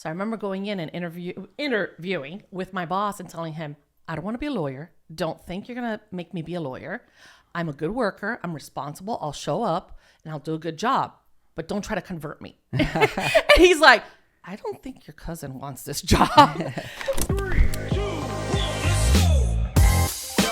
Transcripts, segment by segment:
So I remember going in and interviewing with my boss and telling him, I don't want to be a lawyer. Don't think you're going to make me be a lawyer. I'm a good worker. I'm responsible. I'll show up and I'll do a good job, but don't try to convert me. And he's like, I don't think your cousin wants this job. 3, 2, 1, let's go.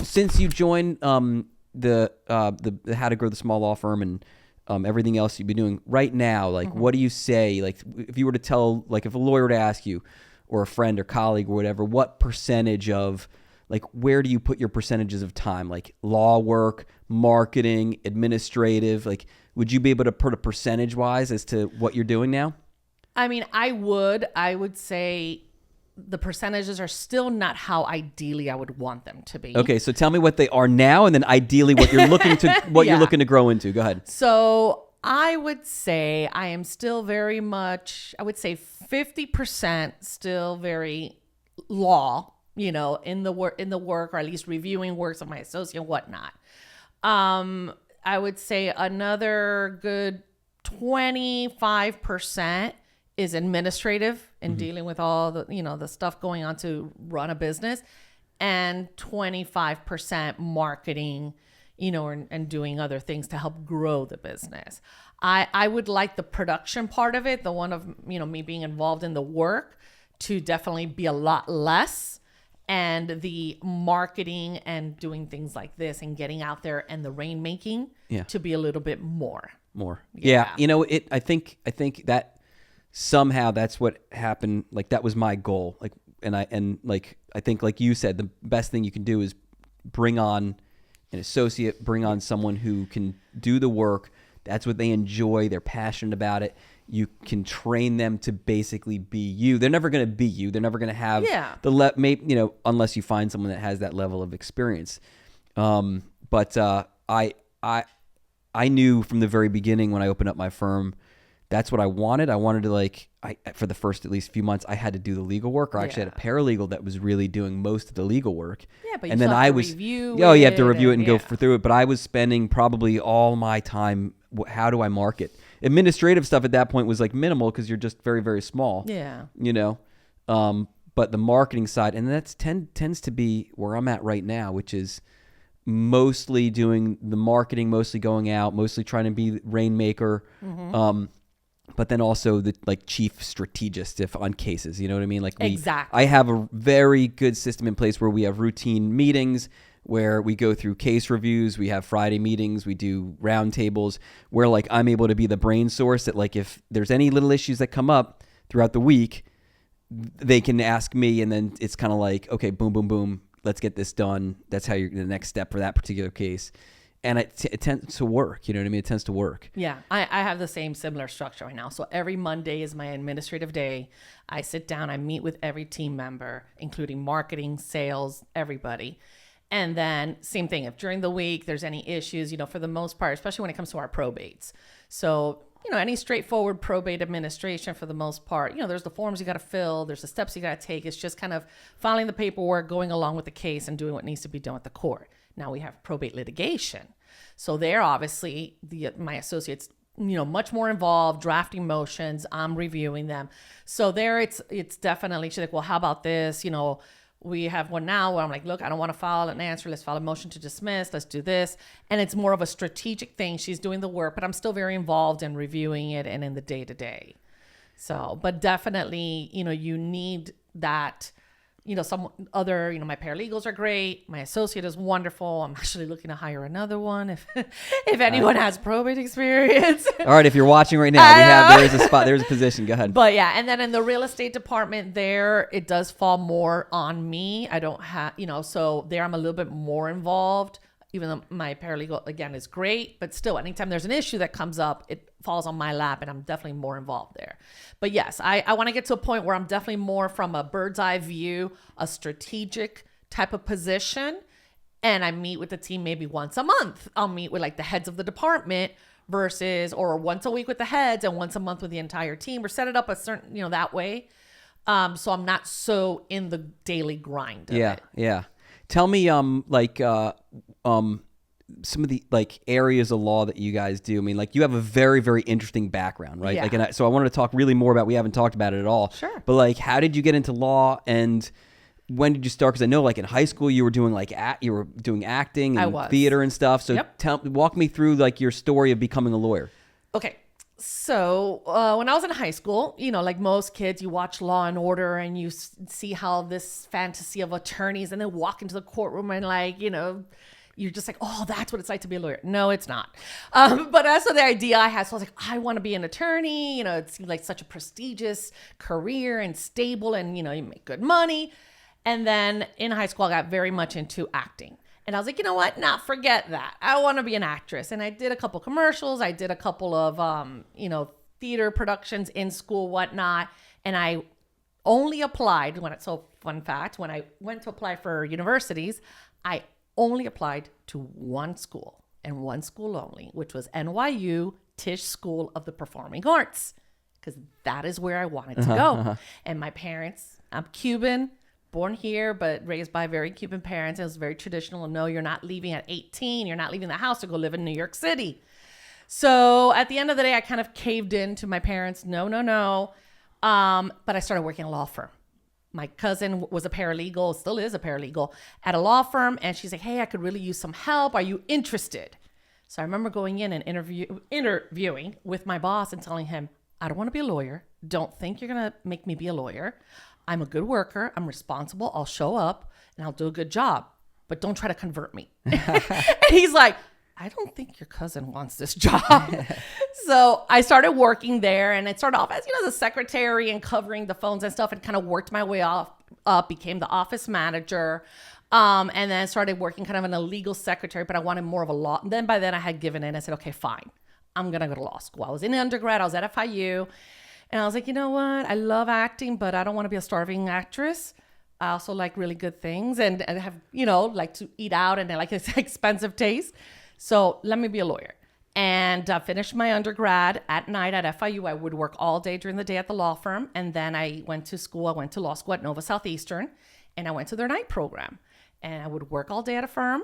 Since you joined the How to Grow the Small Law Firm and everything else you've been doing right now, like what do you say? Like if you were to tell, like if a lawyer were to ask you, or a friend or colleague or whatever, what percentage of, like where do you put your percentages of time? Like law work, marketing, administrative, like would you be able to put a percentage wise as to what you're doing now? I mean, I would say the percentages are still not how ideally I would want them to be. Okay, so tell me what they are now, and then ideally what you're looking to you're looking to grow into. Go ahead. So I would say I am still very much, I would say 50% still very law, you know, in the work, or at least reviewing works of my associate and whatnot. I would say another good 25% is administrative and dealing with all the, you know, the stuff going on to run a business, and 25% marketing, you know, and doing other things to help grow the business. I would like the production part of it, the one of, you know, me being involved in the work, to definitely be a lot less, and the marketing and doing things like this and getting out there and the rainmaking to be a little bit more. Yeah. You know, I think that somehow that's what happened. Like that was my goal. Like, I think like you said, the best thing you can do is bring on an associate, bring on someone who can do the work. That's what they enjoy. They're passionate about it. You can train them to basically be you. They're never going to be you. They're never going to have you know, unless you find someone that has that level of experience. But I knew from the very beginning when I opened up my firm, that's what I wanted. I wanted to for the first at least few months, I had to do the legal work, or I actually had a paralegal that was really doing most of the legal work. Yeah, but and you then have I to was, review you have to it review it and go and through it. But I was spending probably all my time. How do I market? Administrative stuff at that point was like minimal because you're just very, very small. Yeah. You know, but the marketing side, and that's tends to be where I'm at right now, which is mostly doing the marketing, mostly going out, mostly trying to be rainmaker. But then also the chief strategist on cases, you know what I mean? Exactly. I have a very good system in place where we have routine meetings where we go through case reviews. We have Friday meetings. We do roundtables where I'm able to be the brain source that if there's any little issues that come up throughout the week, they can ask me, and then it's kind of okay, boom, boom, boom, let's get this done. That's how you're the next step for that particular case. And it tends to work. You know what I mean? It tends to work. Yeah. I have the same similar structure right now. So every Monday is my administrative day. I sit down, I meet with every team member, including marketing, sales, everybody. And then same thing. If during the week there's any issues, for the most part, especially when it comes to our probates. So, any straightforward probate administration for the most part, there's the forms you got to fill. There's the steps you got to take. It's just kind of filing the paperwork, going along with the case, and doing what needs to be done with the court. Now we have probate litigation. So they're obviously my associates, much more involved, drafting motions. I'm reviewing them. So there it's definitely, she's like, well, how about this? We have one now where I'm like, look, I don't want to file an answer. Let's file a motion to dismiss. Let's do this. And it's more of a strategic thing. She's doing the work, but I'm still very involved in reviewing it and in the day to day. So, but definitely, you need that. Some other, my paralegals are great. My associate is wonderful. I'm actually looking to hire another one if anyone has probate experience. All right, if you're watching right now, there is a spot, there's a position. Go ahead. But yeah, and then in the real estate department there, it does fall more on me. I don't have, so there I'm a little bit more involved. Even though my paralegal, again, is great, but still, anytime there's an issue that comes up, it falls on my lap, and I'm definitely more involved there. But yes, I want to get to a point where I'm definitely more from a bird's eye view, a strategic type of position, and I meet with the team maybe once a month. I'll meet with the heads of the department or once a week with the heads and once a month with the entire team, or set it up a certain, that way. So I'm not so in the daily grind of it. Yeah. Tell me, some of the like areas of law that you guys do. I mean, like you have a very, very interesting background, right? Yeah. Like, so I wanted to talk really more about. We haven't talked about it at all. Sure. But like, how did you get into law, and when did you start? Because I know, like in high school, you were doing like you were doing acting and theater and stuff. So walk me through like your story of becoming a lawyer. Okay. So when I was in high school, like most kids, you watch Law and Order and you see how this fantasy of attorneys, and then walk into the courtroom and like, you're just like, oh, that's what it's like to be a lawyer. No, it's not. But that's the idea I had. So I was like, I want to be an attorney. It seemed like such a prestigious career and stable, and, you make good money. And then in high school, I got very much into acting. And I was like, you know what? Nah, forget that. I want to be an actress. And I did a couple commercials. I did a couple of, theater productions in school, whatnot. And I only applied fun fact, when I went to apply for universities, I only applied to one school and one school only, which was NYU Tisch School of the Performing Arts, because that is where I wanted to go. And my parents, I'm Cuban, born here, but raised by very Cuban parents. It was very traditional. No, you're not leaving at 18. You're not leaving the house to go live in New York City. So at the end of the day, I kind of caved in to my parents. No. But I started working at a law firm. My cousin was a paralegal, still is a paralegal at a law firm. And she's like, hey, I could really use some help. Are you interested? So I remember going in and interviewing with my boss and telling him, I don't want to be a lawyer. Don't think you're going to make me be a lawyer. I'm a good worker. I'm responsible. I'll show up and I'll do a good job, but don't try to convert me. And he's like, I don't think your cousin wants this job. So I started working there, and it started off as, as a secretary and covering the phones and stuff, and kind of worked my way up, became the office manager. And then started working kind of in a legal secretary, but I wanted more of a law. And then by then I had given in. I said, okay, fine. I'm going to go to law school. I was in undergrad. I was at FIU. And I was like, you know what? I love acting, but I don't want to be a starving actress. I also like really good things and have, like to eat out, and I like expensive taste. So let me be a lawyer. And finished my undergrad at night at FIU. I would work all day during the day at the law firm. And then I went to school. I went to law school at Nova Southeastern, and I went to their night program. And I would work all day at a firm,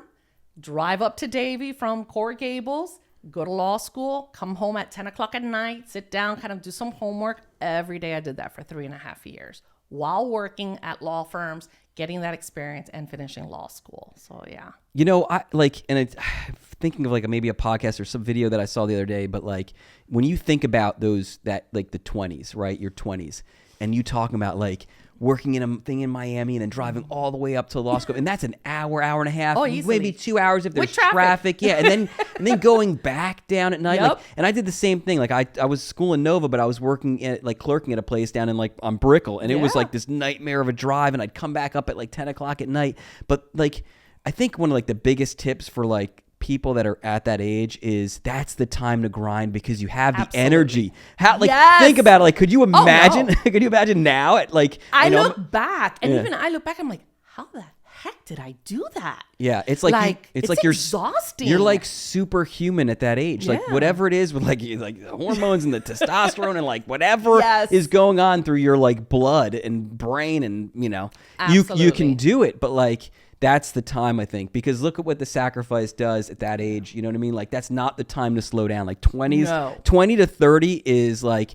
drive up to Davie from Coral Gables, go to law school, come home at 10 o'clock at night, sit down, kind of do some homework. Every day I did that for 3.5 years while working at law firms, getting that experience and finishing law school. So, yeah. I like, and it's thinking of like maybe a podcast or some video that I saw the other day, but like when you think about that like the 20s, right? Your 20s, and you talking about like working in a thing in Miami and then driving all the way up to law school. And that's an hour and a half, maybe 2 hours if there's traffic. Yeah. And then going back down at night. Yep. Like, and I did the same thing. Like I was school in Nova, but I was working at like clerking at a place down in like on Brickell. And it was like this nightmare of a drive. And I'd come back up at like 10 o'clock at night. But like, I think one of like the biggest tips for like people that are at that age is that's the time to grind, because you have the energy. How think about it. Like, could you imagine? Could you imagine now at like? I look back, and even I look back, I'm like, how the heck did I do that? Yeah, it's like it's like you're exhausting. You're like superhuman at that age. Like whatever it is with like the hormones and the testosterone and like whatever is going on through your like blood and brain, and you can do it, but like. That's the time, I think, because look at what the sacrifice does at that age. You know what I mean? Like, that's not the time to slow down. Like 20 to 30 is like,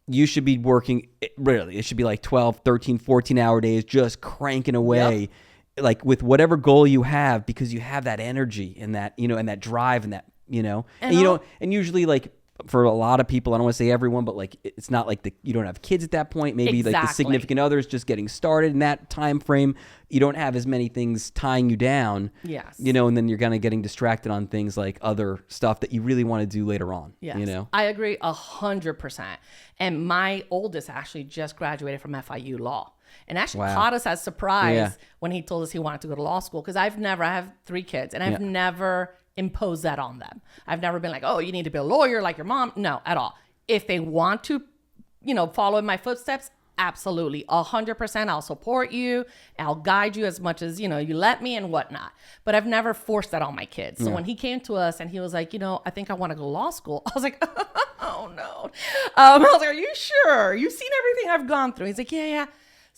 you should be working, really, it should be like 12, 13, 14-hour days, just cranking away, like with whatever goal you have, because you have that energy and that, and that drive and that, and usually like, for a lot of people, I don't want to say everyone, but like it's not like you don't have kids at that point. Maybe like the significant other is just getting started in that time frame. You don't have as many things tying you down. Yes. And then you're kind of getting distracted on things like other stuff that you really want to do later on. Yes. I agree 100%. And my oldest actually just graduated from FIU Law. And actually caught us as surprise when he told us he wanted to go to law school, because I have 3 kids, and I've never impose that on them. I've never been like, oh, you need to be a lawyer like your mom. No, at all. If they want to, follow in my footsteps, absolutely. 100%. I'll support you. I'll guide you as much as, you let me and whatnot. But I've never forced that on my kids. So when he came to us and he was like, I think I want to go to law school. I was like, oh no. I was like, are you sure? You've seen everything I've gone through. He's like, yeah.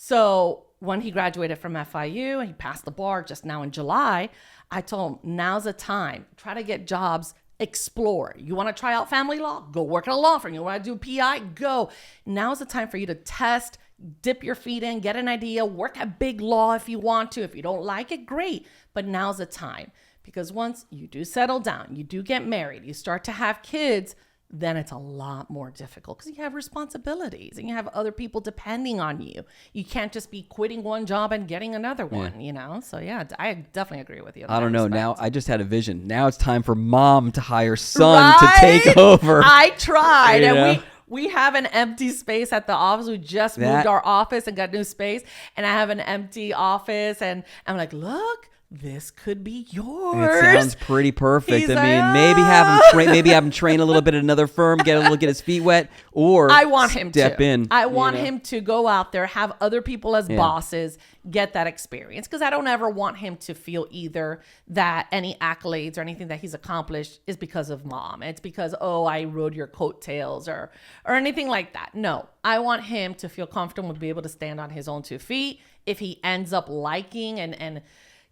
So when he graduated from FIU and he passed the bar just now in July, I told him, now's the time. Try to get jobs. Explore. You want to try out family law? Go work at a law firm. You want to do PI? Go. Now's the time for you to test, dip your feet in, get an idea, work at big law if you want to. If you don't like it, great. But now's the time. Because once you do settle down, you do get married, you start to have kids, then it's a lot more difficult because you have responsibilities and you have other people depending on you. You can't just be quitting one job and getting another one, you know? So yeah, I definitely agree with you. I don't know. Now I just had a vision. Now it's time for mom to hire son to take over. I tried. You know? And we have an empty space at the office. We just moved our office and got new space. And I have an empty office. And I'm like, look, this could be yours. It sounds pretty perfect. He's I mean, like, maybe have him train a little bit at another firm, get his feet wet, or I want him step to. in. I want him to go out there, have other people as bosses, get that experience. Because I don't ever want him to feel either that any accolades or anything that he's accomplished is because of mom. It's because, oh, I rode your coattails or anything like that. No, I want him to feel comfortable and be able to stand on his own 2 feet. If he ends up liking and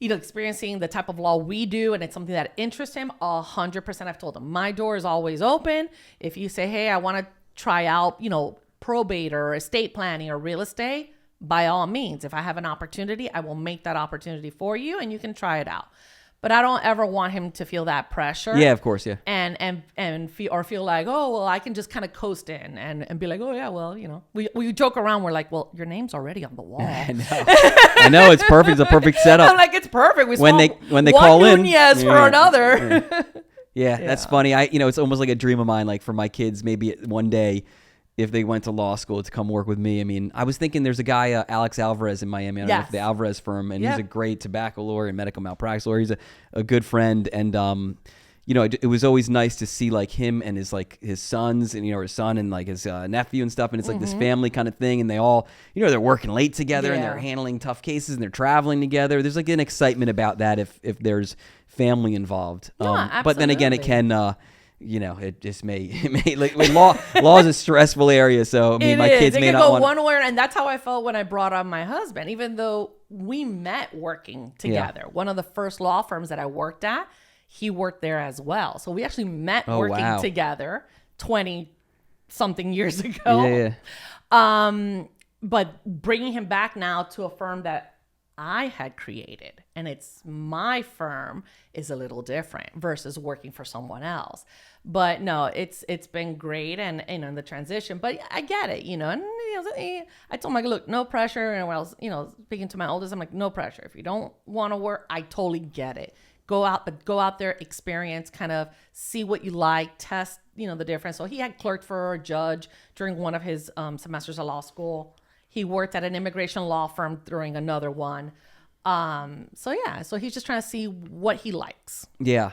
experiencing the type of law we do, and it's something that interests him, 100%. I've told him my door is always open. If you say, hey, I want to try out, probate or estate planning or real estate, by all means, if I have an opportunity, I will make that opportunity for you and you can try it out. But I don't ever want him to feel that pressure. Yeah, of course, yeah. And feel like, oh, well, I can just kind of coast in and be like, oh yeah, well, we joke around. We're like, well, your name's already on the wall. I know it's perfect. It's a perfect setup. I'm like, it's perfect. We when they one call in, Nuñez for another. Yeah, that's funny. It's almost like a dream of mine. Like for my kids, maybe one day, if they went to law school, to come work with me. I mean, I was thinking there's a guy, Alex Alvarez in Miami. I don't know if the Alvarez firm, and he's a great tobacco lawyer and medical malpractice lawyer. He's a good friend, and it was always nice to see like him and his sons, and his son and like his nephew and stuff, and it's like this family kind of thing, and they all they're working late together and they're handling tough cases and they're traveling together. There's like an excitement about that if there's family involved. But then again, it can. It just may like law is a stressful area. So I mean, my kids may not want. One way, and that's how I felt when I brought on my husband. Even though we met working together, one of the first law firms that I worked at, he worked there as well. So we actually met working together 20-something years ago. Yeah. But bringing him back now to a firm that I had created, and it's my firm, is a little different versus working for someone else. But no, it's been great, and in the transition. But I get it, and I told him, like, look, no pressure. And when I was speaking to my oldest, I'm like, no pressure. If you don't want to work, I totally get it. Go out there, experience, kind of see what you like, test the difference. So he had clerked for a judge during one of his semesters of law school. He worked at an immigration law firm during another one. So he's just trying to see what he likes. Yeah.